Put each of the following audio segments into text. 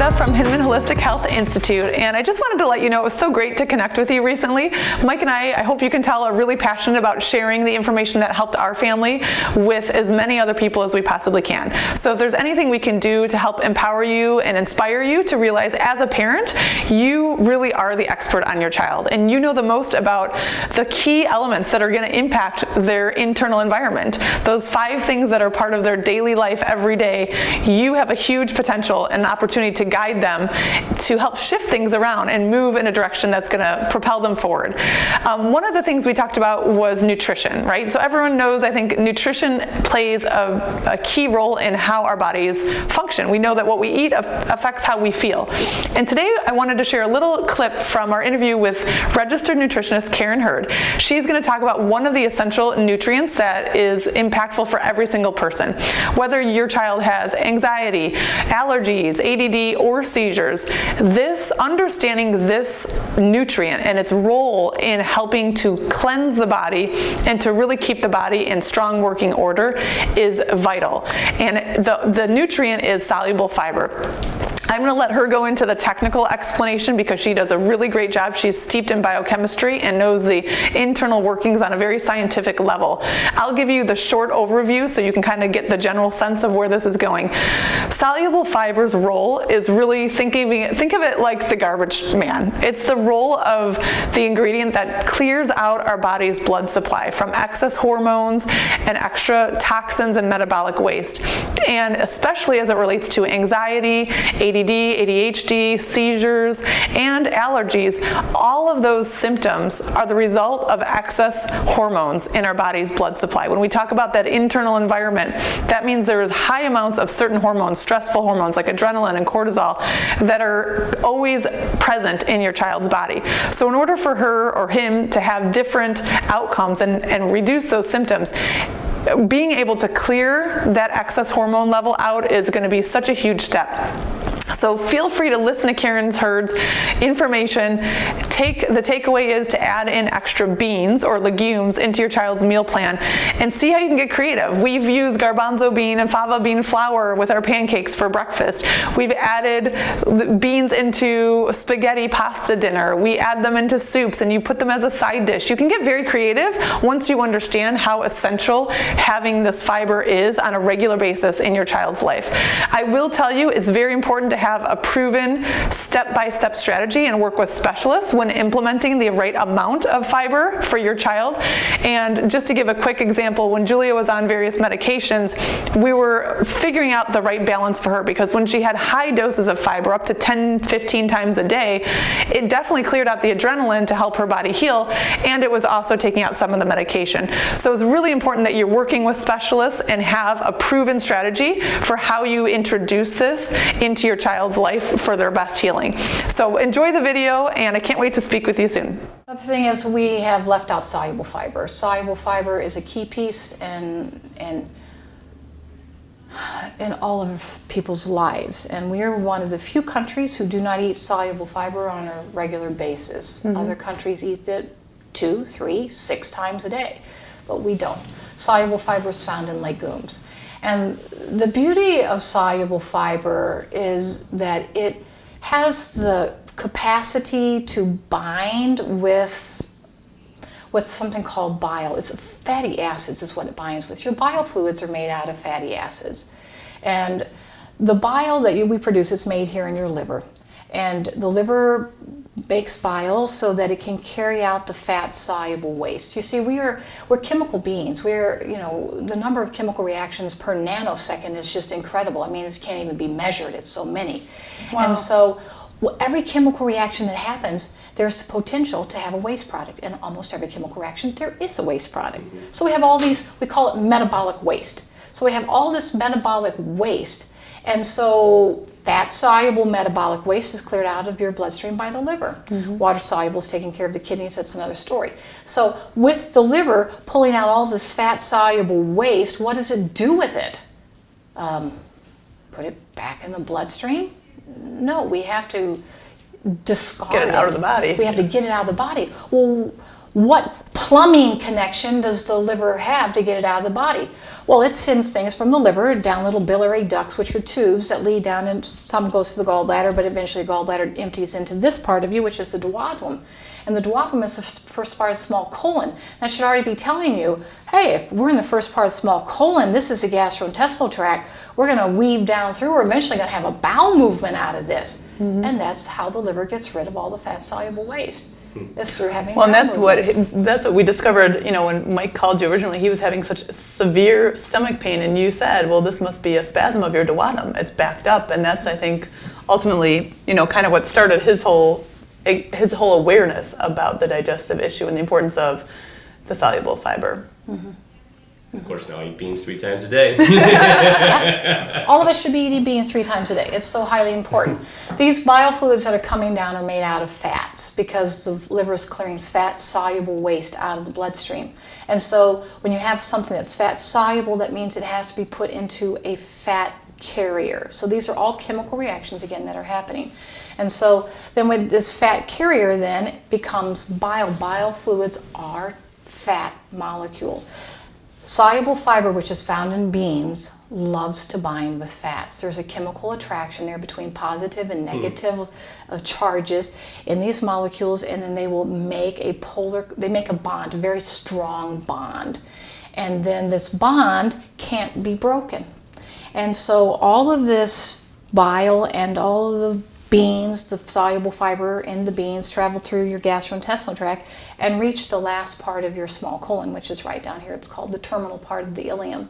Amanda from Hinman Holistic Health Institute, and I just wanted to let you know it was so great to connect with you recently. Mike and I hope you can tell, are really passionate about sharing the information that helped our family with as many other people as we possibly can. So if there's anything we can do to help empower you and inspire you to realize as a parent, you really are the expert on your child, and you know the most about the key elements that are going to impact their internal environment. Those 5 things that are part of their daily life every day, you have a huge potential and an opportunity to guide them to help shift things around and move in a direction that's going to propel them forward. One of the things we talked about was nutrition, right? So everyone knows, I think, nutrition plays a key role in how our bodies function. We know that what we eat affects how we feel. And today I wanted to share a little clip from our interview with registered nutritionist Karen Hurd. She's going to talk about one of the essential nutrients that is impactful for every single person. Whether your child has anxiety, allergies, ADD, or seizures, understanding this nutrient and its role in helping to cleanse the body and to really keep the body in strong working order is vital. And the nutrient is soluble fiber. I'm going to let her go into the technical explanation because she does a really great job. She's steeped in biochemistry and knows the internal workings on a very scientific level. I'll give you the short overview so you can kind of get the general sense of where this is going. Soluble fiber's role is really, think of it like the garbage man. It's the role of the ingredient that clears out our body's blood supply from excess hormones and extra toxins and metabolic waste. And especially as it relates to anxiety, ADD, ADHD, seizures, and allergies, all of those symptoms are the result of excess hormones in our body's blood supply. When we talk about that internal environment, that means there is high amounts of certain hormones, stressful hormones like adrenaline and cortisol, that are always present in your child's body. So in order for her or him to have different outcomes and reduce those symptoms, being able to clear that excess hormone level out is going to be such a huge step. So feel free to listen to Karen Hurd's information. The takeaway is to add in extra beans or legumes into your child's meal plan and see how you can get creative. We've used garbanzo bean and fava bean flour with our pancakes for breakfast. We've added beans into spaghetti pasta dinner. We add them into soups and you put them as a side dish. You can get very creative once you understand how essential having this fiber is on a regular basis in your child's life. I will tell you, it's very important to have a proven step-by-step strategy and work with specialists when implementing the right amount of fiber for your child. And just to give a quick example, when Julia was on various medications, we were figuring out the right balance for her, because when she had high doses of fiber, up to 10, 15 times a day, it definitely cleared out the adrenaline to help her body heal, and it was also taking out some of the medication. So it's really important that you're working with specialists and have a proven strategy for how you introduce this into your child's life for their best healing. So enjoy the video, and I can't wait to speak with you soon. Another thing is we have left out soluble fiber. Soluble fiber is a key piece in all of people's lives, and we are one of the few countries who do not eat soluble fiber on a regular basis. Mm-hmm. Other countries eat it 2, 3, 6 times a day, but we don't. Soluble fiber is found in legumes. And the beauty of soluble fiber is that it has the capacity to bind with something called bile. It's fatty acids is what it binds with. Your bile fluids are made out of fatty acids. And the bile that we produce is made here in your liver. And the liver makes bile so that it can carry out the fat-soluble waste. You see, we're chemical beings. The number of chemical reactions per nanosecond is just incredible. I mean, it can't even be measured. It's so many. Wow. And so every chemical reaction that happens, there's the potential to have a waste product. And almost every chemical reaction, there is a waste product. Mm-hmm. So we have all these, we call it metabolic waste. So we have all this metabolic waste. And so fat-soluble metabolic waste is cleared out of your bloodstream by the liver. Mm-hmm. Water-soluble is taking care of the kidneys. That's another story. So with the liver pulling out all this fat-soluble waste, what does it do with it? Put it back in the bloodstream? No, we have to discard it. Get it out of the body. We have to get it out of the body. Well, What plumbing connection does the liver have to get it out of the body? Well, it sends things from the liver down little biliary ducts, which are tubes that lead down, and some goes to the gallbladder, but eventually the gallbladder empties into this part of you, which is the duodenum. And the duodenum is the first part of the small colon. That should already be telling you, hey, if we're in the first part of the small colon, this is the gastrointestinal tract, we're going to weave down through, we're eventually going to have a bowel movement out of this. And that's how the liver gets rid of all the fat-soluble waste. Is through having Well, and bowel that's movements. what we discovered, when Mike called you originally, he was having such severe stomach pain, and you said, well, this must be a spasm of your duodenum. It's backed up, and that's, I think, ultimately, kind of what started his whole awareness about the digestive issue and the importance of the soluble fiber. Of course, now I eat beans 3 times a day. All of us should be eating beans 3 times a day. It's so highly important. These biofluids that are coming down are made out of fats because the liver is clearing fat-soluble waste out of the bloodstream. And so when you have something that's fat-soluble, that means it has to be put into a fat carrier. So these are all chemical reactions, again, that are happening. And so then when this fat carrier then becomes bile. Biofluids are fat molecules. Soluble fiber, which is found in beans, loves to bind with fats. There's a chemical attraction there between positive and negative charges in these molecules, and then they will make a bond, a very strong bond. And then this bond can't be broken. And so all of this bile and all of the beans, the soluble fiber in the beans, travel through your gastrointestinal tract and reach the last part of your small colon, which is right down here. It's called the terminal part of the ileum.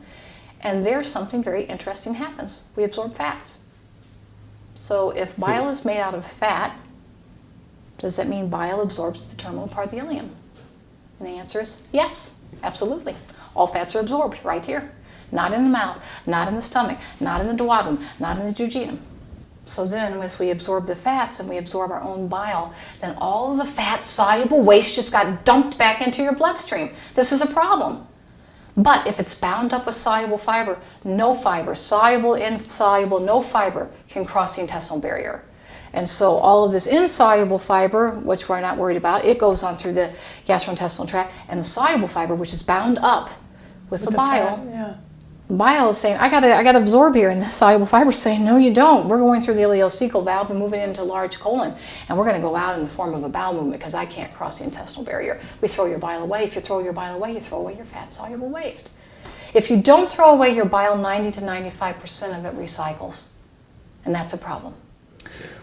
And there's something very interesting happens. We absorb fats. So if bile is made out of fat, does that mean bile absorbs the terminal part of the ileum? And the answer is yes, absolutely. All fats are absorbed right here. Not in the mouth, not in the stomach, not in the duodenum, not in the jejunum. So then as we absorb the fats and we absorb our own bile, then all of the fat-soluble waste just got dumped back into your bloodstream. This is a problem. But if it's bound up with soluble fiber, soluble, insoluble, no fiber can cross the intestinal barrier. And so all of this insoluble fiber, which we're not worried about, it goes on through the gastrointestinal tract, and the soluble fiber, which is bound up with the bile, fat, yeah. Bile is saying, I gotta absorb here, and the soluble fiber is saying, no, you don't. We're going through the ileocecal valve and moving into large colon, and we're going to go out in the form of a bowel movement because I can't cross the intestinal barrier. We throw your bile away. If you throw your bile away, you throw away your fat-soluble waste. If you don't throw away your bile, 90 to 95% of it recycles, and that's a problem.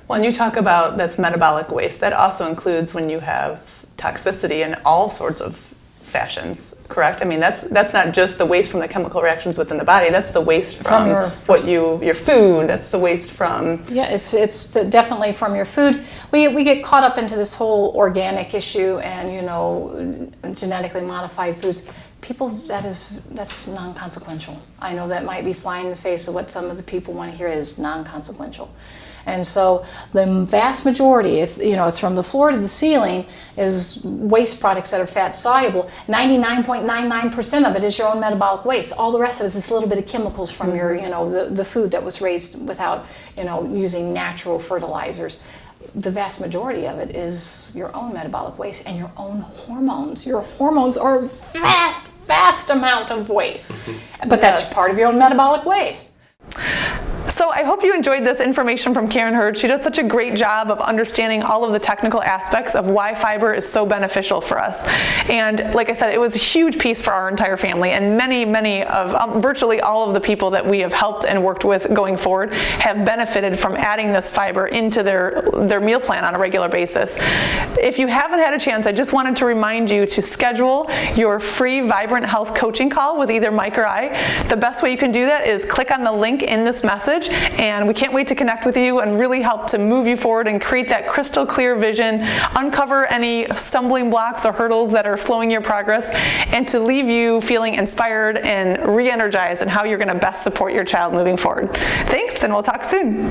When you talk about that's metabolic waste, that also includes when you have toxicity in all sorts of fashions, correct? I mean, that's not just the waste from the chemical reactions within the body. That's the waste from your food. That's the waste from. Yeah, it's definitely from your food. We get caught up into this whole organic issue and genetically modified foods. People, that's non-consequential. I know that might be flying in the face of what some of the people want to hear is non-consequential. And so the vast majority, if it's from the floor to the ceiling, is waste products that are fat soluble. 99.99% of it is your own metabolic waste. All the rest of it is this little bit of chemicals from your, the food that was raised without, using natural fertilizers. The vast majority of it is your own metabolic waste and your own hormones. Your hormones are vast amount of waste, but that's part of your own metabolic waste. So I hope you enjoyed this information from Karen Hurd. She does such a great job of understanding all of the technical aspects of why fiber is so beneficial for us. And like I said, it was a huge piece for our entire family, and many of virtually all of the people that we have helped and worked with going forward have benefited from adding this fiber into their meal plan on a regular basis. If you haven't had a chance, I just wanted to remind you to schedule your free Vibrant Health coaching call with either Mike or I. The best way you can do that is click on the link in this message, and we can't wait to connect with you and really help to move you forward and create that crystal clear vision, uncover any stumbling blocks or hurdles that are slowing your progress, and to leave you feeling inspired and re-energized in how you're going to best support your child moving forward. Thanks, and we'll talk soon.